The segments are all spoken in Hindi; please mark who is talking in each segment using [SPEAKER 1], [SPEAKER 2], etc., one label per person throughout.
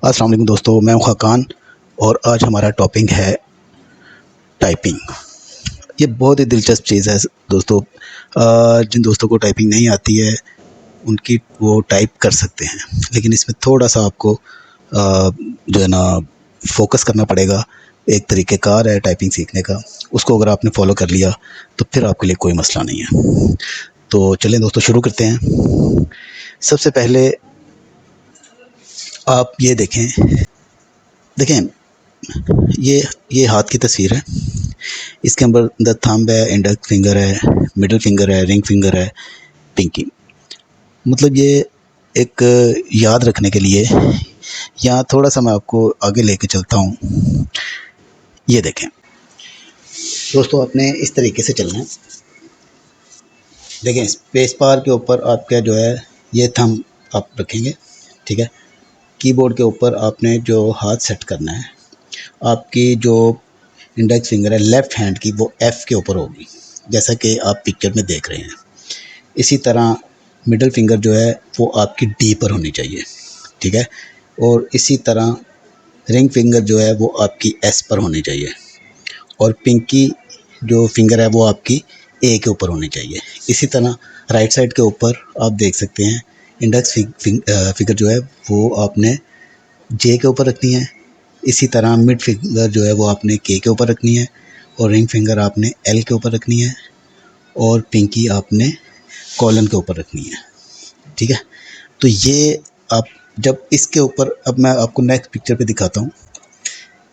[SPEAKER 1] अस्सलाम वालेकुम दोस्तों, मैं हूं खाकान और आज हमारा टॉपिक है टाइपिंग। ये बहुत ही दिलचस्प चीज़ है दोस्तों। जिन दोस्तों को टाइपिंग नहीं आती है उनकी वो टाइप कर सकते हैं, लेकिन इसमें थोड़ा सा आपको जो है ना फोकस करना पड़ेगा। एक तरीक़ेकार है टाइपिंग सीखने का, उसको अगर आपने फॉलो कर लिया तो फिर आपके लिए कोई मसला नहीं है। तो चलें दोस्तों, शुरू करते हैं। सबसे पहले आप ये देखें ये हाथ की तस्वीर है। इसके अंदर थंब है, इंडेक्स फिंगर है, मिडिल फिंगर है, रिंग फिंगर है, पिंकी। मतलब ये एक याद रखने के लिए, यहाँ थोड़ा सा मैं आपको आगे लेके चलता हूँ। ये देखें दोस्तों, आपने इस तरीके से चलना है। देखें, स्पेस बार के ऊपर आपका जो है ये थंब आप रखेंगे, ठीक है। कीबोर्ड के ऊपर आपने जो हाथ सेट करना है, आपकी जो इंडेक्स फिंगर है लेफ़्ट हैंड की, वो F के ऊपर होगी, जैसा कि आप पिक्चर में देख रहे हैं। इसी तरह मिडिल फिंगर जो है वो आपकी D पर होनी चाहिए, ठीक है। और इसी तरह रिंग फिंगर जो है वो आपकी S पर होनी चाहिए, और पिंकी जो फिंगर है वो आपकी A के ऊपर होनी चाहिए। इसी तरह राइट साइड के ऊपर आप देख सकते हैं इंडेक्स फिंगर जो है वो आपने J के ऊपर रखनी है। इसी तरह मिड फिंगर जो है वो आपने K के ऊपर रखनी है, और रिंग फिंगर आपने L के ऊपर रखनी है, और पिंकी आपने कॉलन के ऊपर रखनी है, ठीक है। तो ये आप जब इसके ऊपर, अब मैं आपको नेक्स्ट पिक्चर पे दिखाता हूँ।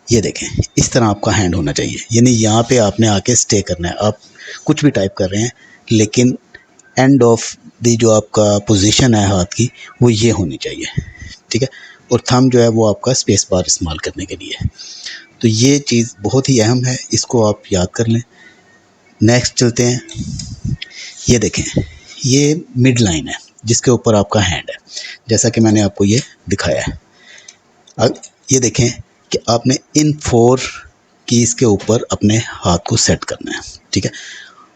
[SPEAKER 1] ये देखें, इस तरह आपका हैंड होना चाहिए, यानी यहाँ पे आपने आके स्टे करना है। आप कुछ भी टाइप कर रहे हैं, लेकिन एंड ऑफ दी जो आपका पोजीशन है हाथ की, वो ये होनी चाहिए, ठीक है। और थंब जो है वो आपका स्पेस बार इस्तेमाल करने के लिए है। तो ये चीज़ बहुत ही अहम है, इसको आप याद कर लें। नेक्स्ट चलते हैं। ये देखें, ये मिड लाइन है जिसके ऊपर आपका हैंड है, जैसा कि मैंने आपको ये दिखाया है। अब ये देखें कि आपने इन 4 कीज़ के ऊपर अपने हाथ को सेट करना है, ठीक है।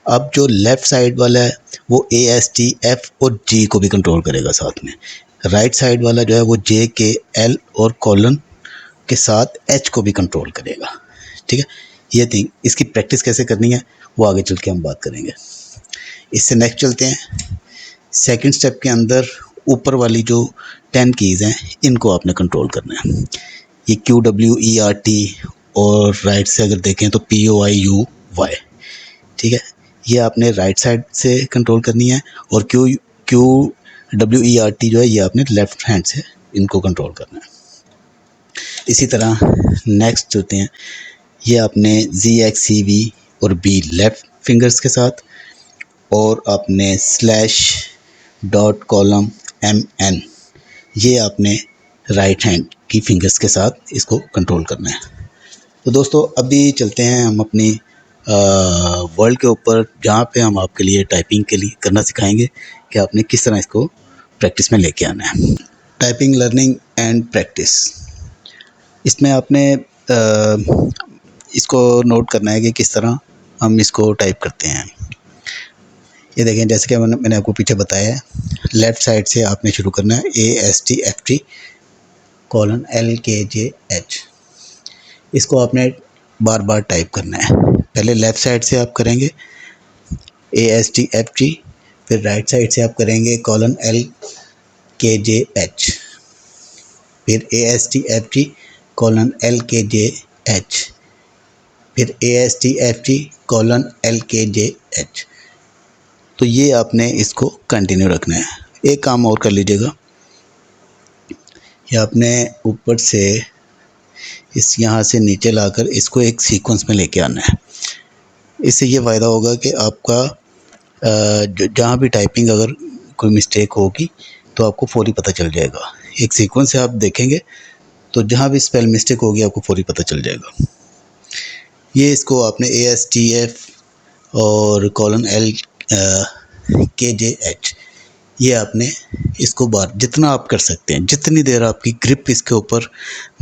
[SPEAKER 1] अब जो लेफ़्ट साइड वाला है वो A, S, T, F और G को भी कंट्रोल करेगा साथ में। राइट साइड वाला जो है वो J, K, L और कॉलन के साथ H को भी कंट्रोल करेगा, ठीक है। ये थिंग, इसकी प्रैक्टिस कैसे करनी है वो आगे चल के हम बात करेंगे। इससे नेक्स्ट चलते हैं। सेकंड स्टेप के अंदर ऊपर वाली जो 10 कीज़ हैं इनको आपने कंट्रोल करना है। ये Q, W, E, R, T, और राइट से अगर देखें तो P, O, I, U, Y, ठीक है। ये आपने राइट साइड से कंट्रोल करनी है, और Q, W, E, R, T जो है ये आपने लेफ़्ट हैंड से इनको कंट्रोल करना है। इसी तरह नेक्स्ट चलते हैं। ये आपने Z, X, C, V और B लेफ़्ट फिंगर्स के साथ, और आपने स्लैश, डॉट, कॉलम, MN ये आपने राइट हैंड की फिंगर्स के साथ इसको कंट्रोल करना है। तो दोस्तों, अभी चलते हैं हम अपनी वर्ल्ड के ऊपर, जहाँ पे हम आपके लिए टाइपिंग के लिए करना सिखाएंगे कि आपने किस तरह इसको प्रैक्टिस में लेके आना है। टाइपिंग लर्निंग एंड प्रैक्टिस, इसमें आपने इसको नोट करना है कि किस तरह हम इसको टाइप करते हैं। ये देखें, जैसे कि मैंने आपको पीछे बताया है, लेफ़्ट साइड से आपने शुरू करना है A, S, T, F, T, colon L, K, J, H। इसको आपने बार बार टाइप करना है। पहले लेफ़्ट साइड से आप करेंगे A, S, T, F, T, फिर राइट साइड से आप करेंगे colon L, K, J, H, फिर A, S, T, F, T, colon L, K, J, H, फिर A, S, T, F, T, colon L, K, J, H। तो ये आपने इसको कंटिन्यू रखना है। एक काम और कर लीजिएगा, ये आपने ऊपर से इस यहाँ से नीचे लाकर इसको एक सीक्वेंस में लेके आना है। इससे ये फ़ायदा होगा कि आपका जहाँ भी टाइपिंग अगर कोई मिस्टेक होगी तो आपको फौरी पता चल जाएगा। एक सीक्वेंस से आप देखेंगे तो जहाँ भी स्पेल मिस्टेक होगी आपको फौरी पता चल जाएगा। ये इसको आपने A, S, T, F और colon L, K, J, H, ये आपने इसको बार जितना आप कर सकते हैं, जितनी देर आपकी ग्रिप इसके ऊपर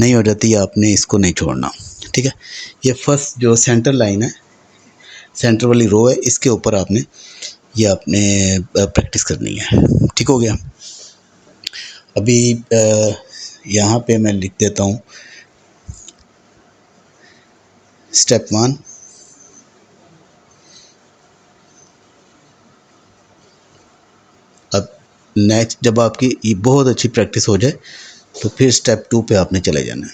[SPEAKER 1] नहीं हो जाती आपने इसको नहीं छोड़ना, ठीक है। ये फर्स्ट जो सेंटर लाइन है, सेंटर वाली रो है, इसके ऊपर आपने ये आपने प्रैक्टिस करनी है, ठीक हो गया। अभी यहाँ पे मैं लिख देता हूँ स्टेप 1। अब नेक्स्ट जब आपकी ये बहुत अच्छी प्रैक्टिस हो जाए तो फिर स्टेप 2 पे आपने चले जाना है।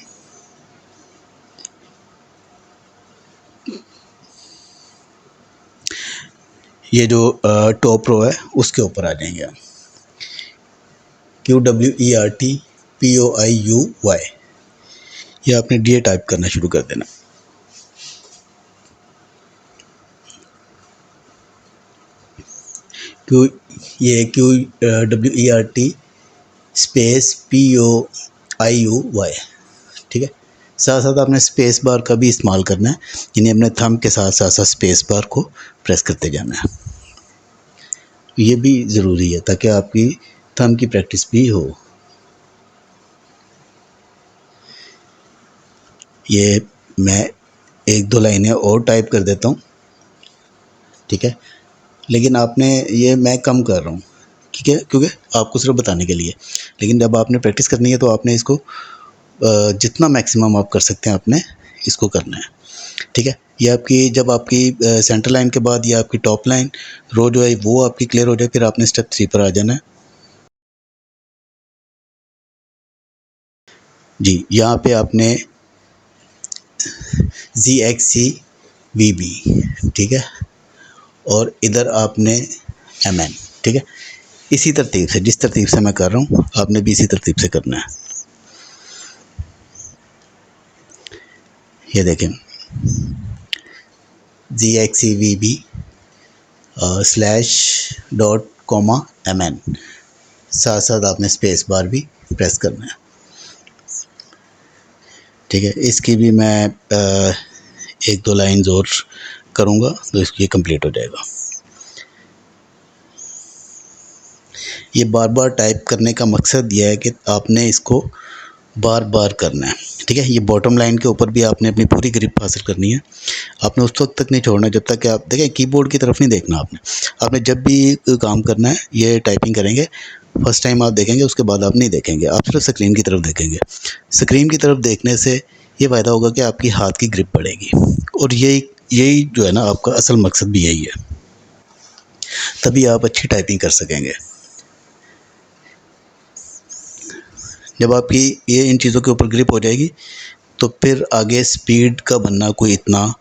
[SPEAKER 1] ये जो टॉप रो है उसके ऊपर आ जाएंगे हम। QWERTPOIUY ये आपने DA टाइप करना शुरू कर देना। QWERT स्पेस POIUY, ठीक है। साथ साथ आपने स्पेस बार का भी इस्तेमाल करना है, यानी अपने थंब के साथ साथ साथ स्पेस बार को प्रेस करते जाना है। ये भी ज़रूरी है ताकि आपकी थंब की प्रैक्टिस भी हो। ये मैं 1-2 लाइनें और टाइप कर देता हूँ, ठीक है। लेकिन आपने ये मैं कम कर रहा हूँ, ठीक है, क्योंकि आपको सिर्फ बताने के लिए। लेकिन जब आपने प्रैक्टिस करनी है तो आपने इसको जितना मैक्सिमम आप कर सकते हैं आपने इसको करना है, ठीक है। ये आपकी जब आपकी सेंटर लाइन के बाद ये आपकी टॉप लाइन रो जो है वो आपकी क्लियर हो जाए, फिर आपने स्टेप 3 पर आ जाना है। जी, यहाँ पे आपने ZXCVB, ठीक है, और इधर आपने MN, ठीक है। इसी तरतीब से, जिस तरतीब से मैं कर रहा हूँ आपने भी इसी तरतीब से करना है। ये देखें ZXCVB /.MN, साथ साथ आपने स्पेस बार भी प्रेस करना है, ठीक है। इसकी भी मैं 1-2 लाइन्स और करूँगा तो इसकी कंप्लीट हो जाएगा। ये बार बार टाइप करने का मकसद ये है कि आपने इसको बार बार करना है, ठीक है। ये बॉटम लाइन के ऊपर भी आपने अपनी पूरी ग्रिप हासिल करनी है। आपने उस वक्त तक नहीं छोड़ना जब तक कि आप देखें कीबोर्ड की तरफ नहीं देखना आपने जब भी काम करना है ये टाइपिंग करेंगे फर्स्ट टाइम आप देखेंगे, उसके बाद आप नहीं देखेंगे, आप सिर्फ स्क्रीन की तरफ देखेंगे। स्क्रीन की तरफ देखने से ये फ़ायदा होगा कि आपकी हाथ की ग्रिप बढ़ेगी, और यही जो है ना आपका असल मकसद भी यही है, तभी आप अच्छी टाइपिंग कर सकेंगे। जब आपकी ये इन चीज़ों के ऊपर ग्रिप हो जाएगी तो फिर आगे स्पीड का बनना कोई इतना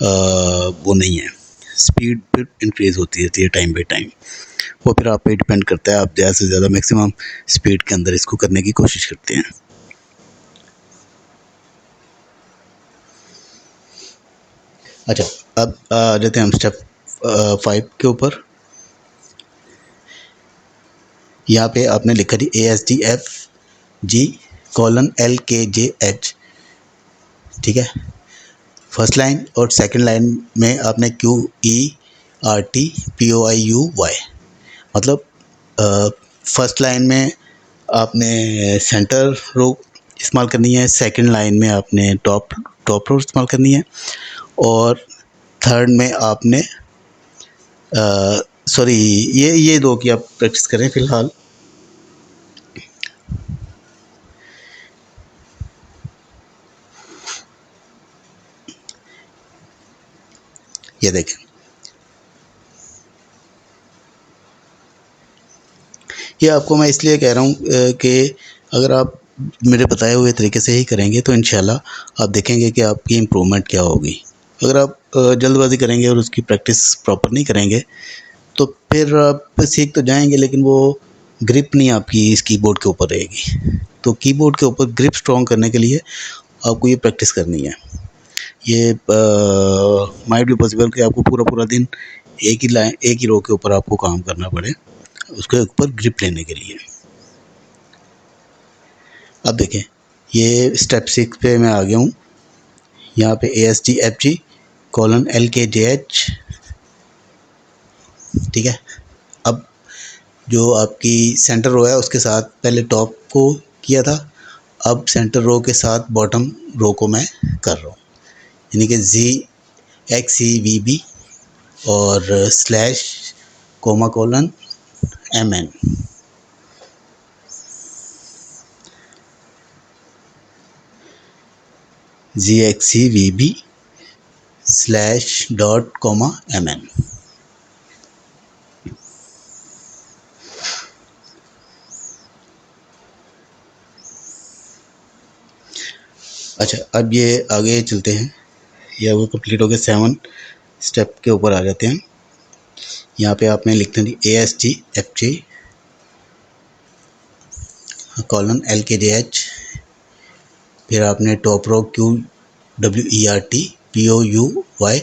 [SPEAKER 1] वो नहीं है। स्पीड फिर इंक्रीज़ होती रहती है टाइम बाई टाइम, वो फिर आप पे डिपेंड करता है, आप ज़्यादा से ज़्यादा मैक्सिमम स्पीड के अंदर इसको करने की कोशिश करते हैं। अच्छा, अब आ जाते हैं हम स्टेप 5 के ऊपर। यहाँ पे आपने लिखा थी ASDFG:LKJH, ठीक है। फर्स्ट लाइन और सेकंड लाइन में आपने QERTPOIUY, मतलब फर्स्ट लाइन में आपने सेंटर रो इस्तेमाल करनी है, सेकंड लाइन में आपने टॉप रो इस्तेमाल करनी है, और थर्ड में आपने सॉरी ये 2 की आप प्रैक्टिस करें फ़िलहाल। ये देखें, ये आपको मैं इसलिए कह रहा हूँ कि अगर आप मेरे बताए हुए तरीके से ही करेंगे तो इंशाल्लाह आप देखेंगे कि आपकी इम्प्रूवमेंट क्या होगी। अगर आप जल्दबाजी करेंगे और उसकी प्रैक्टिस प्रॉपर नहीं करेंगे तो फिर आप सीख तो जाएंगे लेकिन वो ग्रिप नहीं आपकी इस कीबोर्ड के ऊपर रहेगी। तो कीबोर्ड के ऊपर ग्रिप स्ट्रॉन्ग करने के लिए आपको ये प्रैक्टिस करनी है। ये माइट भी पॉसिबल कि आपको पूरा दिन एक ही रो के ऊपर आपको काम करना पड़े उसके ऊपर ग्रिप लेने के लिए। अब देखें, ये स्टेप 6 पे मैं आ गया हूँ। यहाँ पे ASDFG:LKJH, ठीक है। अब जो आपकी सेंटर रो है उसके साथ पहले टॉप को किया था, अब सेंटर रो के साथ बॉटम रो को मैं कर रहा हूँ, यानी कि ZXCVB और /:MN। gxcvb/.mn। अच्छा, अब ये आगे चलते हैं, ये वो कंप्लीट हो गया। 7 स्टेप के ऊपर आ जाते हैं। यहाँ पे आपने लिखना थी AST FG:LKJH, फिर आपने टॉप रो QWERTPOUY,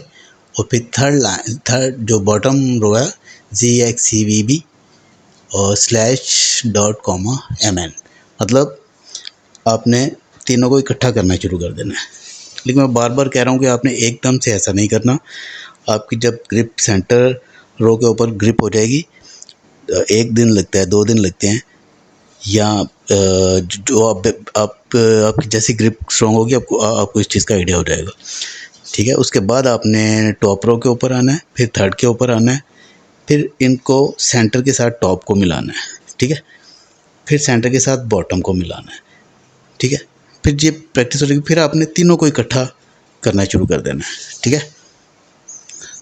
[SPEAKER 1] और फिर थर्ड जो बॉटम रो है GXCVB और /.mn। मतलब आपने तीनों को इकट्ठा करना शुरू कर देना है। लेकिन मैं बार बार कह रहा हूँ कि आपने एकदम से ऐसा नहीं करना। आपकी जब ग्रिप सेंटर रो के ऊपर ग्रिप हो जाएगी, 1 दिन लगता है, 2 दिन लगते हैं, या जो आपकी जैसी ग्रिप स्ट्रॉन्ग होगी आपको इस चीज़ का आइडिया हो जाएगा। ठीक है, उसके बाद आपने टॉप रो के ऊपर आना है, फिर थर्ड के ऊपर आना है, फिर इनको सेंटर के साथ टॉप को मिलाना है। ठीक है, फिर सेंटर के साथ बॉटम को मिलाना है। ठीक है, फिर ये प्रैक्टिस हो जाएगी, फिर आपने तीनों को इकट्ठा करना शुरू कर देना है। ठीक है,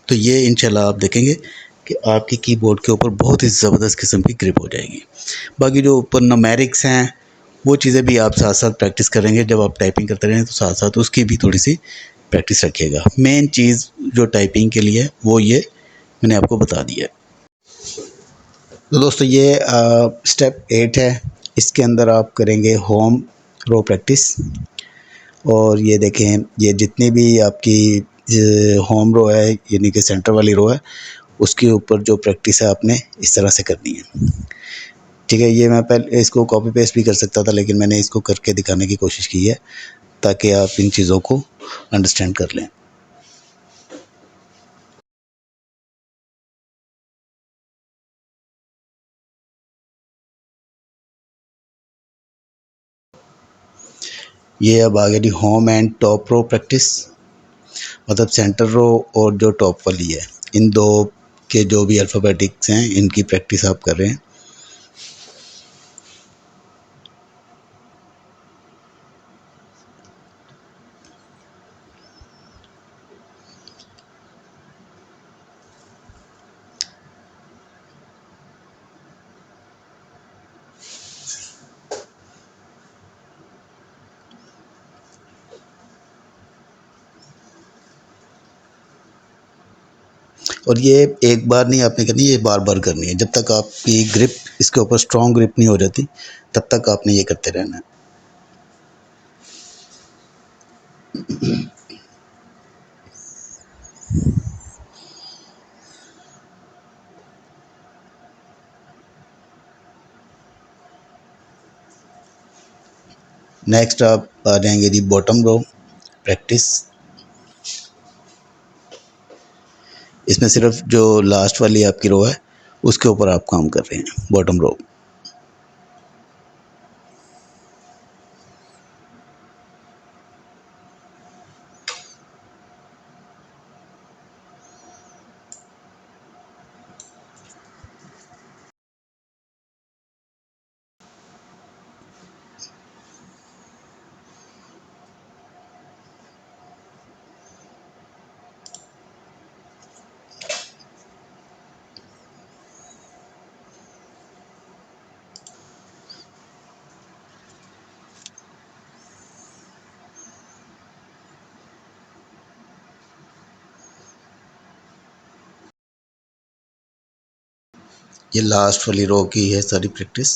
[SPEAKER 1] तो ये इंशाल्लाह आप देखेंगे कि आपके कीबोर्ड के ऊपर बहुत ही ज़बरदस्त किस्म की ग्रिप हो जाएगी। बाकी जो ऊपर न्यूमेरिक्स हैं वो चीज़ें भी आप साथ साथ प्रैक्टिस करेंगे। जब आप टाइपिंग करते रहेंगे तो साथ साथ उसकी भी थोड़ी सी प्रैक्टिस रखिएगा। मेन चीज़ जो टाइपिंग के लिए वो ये मैंने आपको बता दिया है। तो दोस्तों ये स्टेप 8 है। इसके अंदर आप करेंगे होम रो प्रैक्टिस। और ये देखें, ये जितनी भी आपकी होम रो है यानी कि सेंटर वाली रो है, उसके ऊपर जो प्रैक्टिस है आपने इस तरह से करनी है। ठीक है, ये मैं पहले इसको कॉपी पेस्ट भी कर सकता था, लेकिन मैंने इसको करके दिखाने की कोशिश की है ताकि आप इन चीज़ों को अंडरस्टैंड कर लें। ये अब आ गया जी home and top row practice. मतलब सेंटर रो और जो टॉप वाली है, इन दो के जो भी अल्फ़ाबेटिक्स हैं इनकी प्रैक्टिस आप कर रहे हैं। और ये एक बार नहीं आपने करनी, ये बार बार करनी है। जब तक आपकी ग्रिप इसके ऊपर स्ट्रॉन्ग ग्रिप नहीं हो जाती तब तक आपने ये करते रहना है। नेक्स्ट आप आ जाएंगे जी बॉटम रो प्रैक्टिस। इसमें सिर्फ जो लास्ट वाली आपकी रो है उसके ऊपर आप काम कर रहे हैं, बॉटम रो। ये लास्ट वाली रो की है सारी प्रैक्टिस।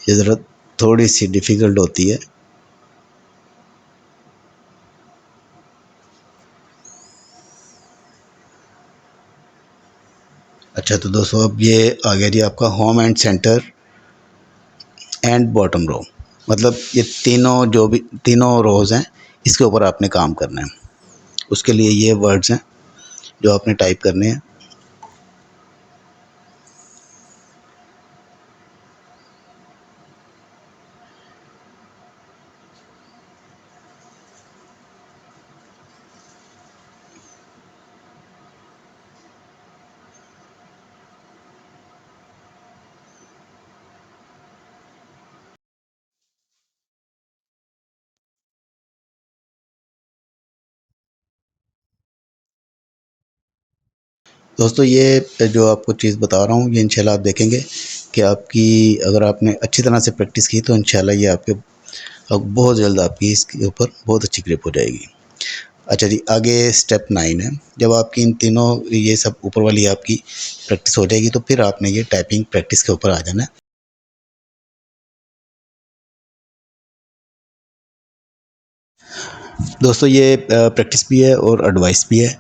[SPEAKER 1] ये ज़रा थोड़ी सी डिफ़िकल्ट होती है। अच्छा, तो दोस्तों अब ये आ गया जी आपका home and centre and bottom row. मतलब ये तीनों जो भी तीनों रोज़ हैं इसके ऊपर आपने काम करना है। उसके लिए ये वर्ड्स हैं जो आपने टाइप करने हैं। दोस्तों ये जो आपको चीज़ बता रहा हूँ ये इंशाल्लाह आप देखेंगे कि आपकी अगर आपने अच्छी तरह से प्रैक्टिस की तो इंशाल्लाह ये आपके बहुत जल्द आपकी इसके ऊपर बहुत अच्छी ग्रिप हो जाएगी। अच्छा जी, आगे स्टेप 9 है। जब आपकी इन तीनों ये सब ऊपर वाली आपकी प्रैक्टिस हो जाएगी तो फिर आपने ये टाइपिंग प्रैक्टिस के ऊपर आ जाना है। दोस्तों ये प्रैक्टिस भी है और एडवाइस भी है।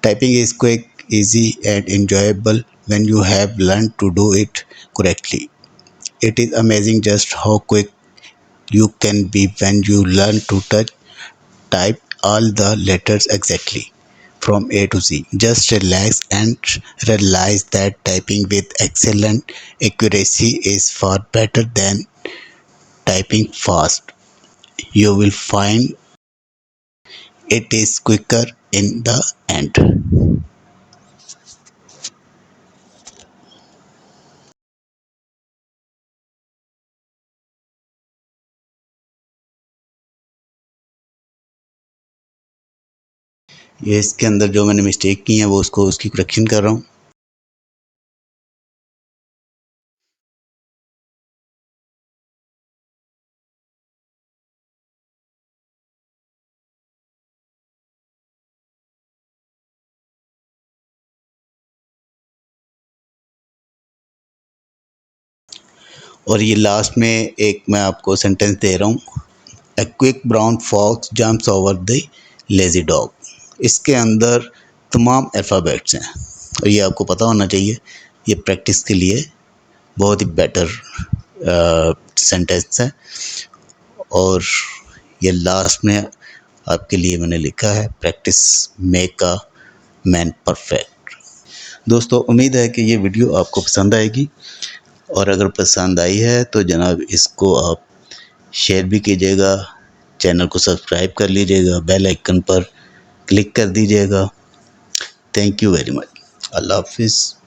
[SPEAKER 1] Typing is quick, easy, and enjoyable when you have learned to do it correctly. It is amazing just how quick you can be when you learn to type all the letters exactly from A to Z. Just relax and realize that typing with excellent accuracy is far better than typing fast. You will find it is quicker in the end. ये इसके अंदर जो मैंने मिस्टेक की है वो उसको उसकी करेक्शन कर रहा हूँ। और ये लास्ट में एक मैं आपको सेंटेंस दे रहा हूँ, a quick brown fox jumps over the lazy dog. इसके अंदर तमाम अल्फ़ाबेट्स हैं और ये आपको पता होना चाहिए। ये प्रैक्टिस के लिए बहुत ही बेटर सेंटेंस है। और ये लास्ट में आपके लिए मैंने लिखा है, practice make a man perfect. दोस्तों उम्मीद है कि ये वीडियो आपको पसंद आएगी और अगर पसंद आई है तो जनाब इसको आप शेयर भी कीजिएगा, चैनल को सब्सक्राइब कर लीजिएगा, बेल आइकन पर क्लिक कर दीजिएगा। Thank you very much. अल्लाह हाफिज़।